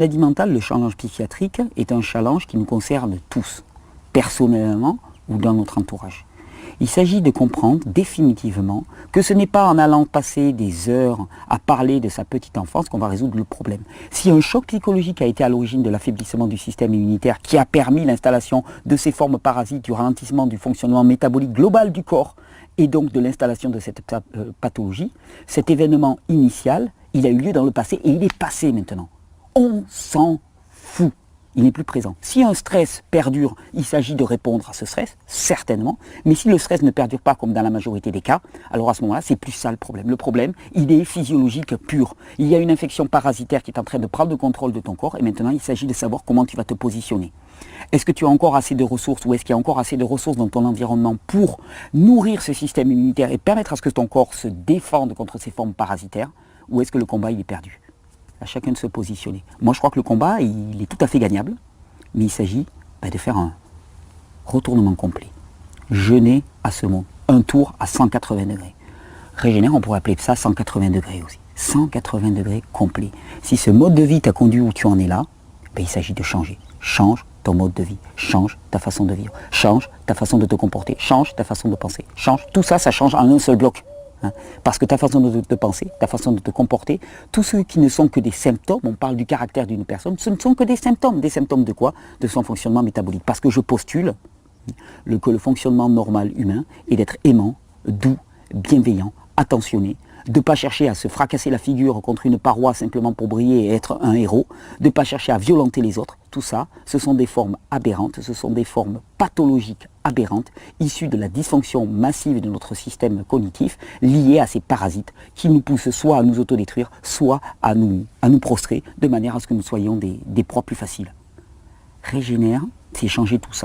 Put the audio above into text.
Maladie mentale, le challenge psychiatrique est un challenge qui nous concerne tous, personnellement ou dans notre entourage. Il s'agit de comprendre définitivement que ce n'est pas en allant passer des heures à parler de sa petite enfance qu'on va résoudre le problème. Si un choc psychologique a été à l'origine de l'affaiblissement du système immunitaire qui a permis l'installation de ces formes parasites, du ralentissement du fonctionnement métabolique global du corps et donc de l'installation de cette pathologie, cet événement initial, il a eu lieu dans le passé et il est passé maintenant. On s'en fout, il n'est plus présent. Si un stress perdure, il s'agit de répondre à ce stress, certainement, mais si le stress ne perdure pas comme dans la majorité des cas, alors à ce moment-là, c'est plus ça le problème. Le problème, il est physiologique pur. Il y a une infection parasitaire qui est en train de prendre le contrôle de ton corps et maintenant, il s'agit de savoir comment tu vas te positionner. Est-ce que tu as encore assez de ressources ou est-ce qu'il y a encore assez de ressources dans ton environnement pour nourrir ce système immunitaire et permettre à ce que ton corps se défende contre ces formes parasitaires ou est-ce que le combat, il est perdu ? À chacun de se positionner. Moi, je crois que le combat, il est tout à fait gagnable, mais il s'agit de faire un retournement complet. Jeûner à ce monde, un tour à 180 degrés. Régénère, on pourrait appeler ça 180 degrés aussi. 180 degrés complet. Si ce mode de vie t'a conduit où tu en es là, il s'agit de changer. Change ton mode de vie, change ta façon de vivre, change ta façon de te comporter, change ta façon de penser, change. Tout ça, ça change en un seul bloc. Parce que ta façon de te penser, ta façon de te comporter, tous ceux qui ne sont que des symptômes, on parle du caractère d'une personne, ce ne sont que des symptômes. Des symptômes de quoi? De son fonctionnement métabolique. Parce que je postule que le fonctionnement normal humain est d'être aimant, doux, bienveillant, attentionné, de ne pas chercher à se fracasser la figure contre une paroi simplement pour briller et être un héros, de ne pas chercher à violenter les autres. Tout ça, ce sont des formes aberrantes, ce sont des formes pathologiques aberrantes, issues de la dysfonction massive de notre système cognitif, liées à ces parasites qui nous poussent soit à nous autodétruire, soit à nous prostrer, de manière à ce que nous soyons des proies plus faciles. Régénère, c'est changer tout ça.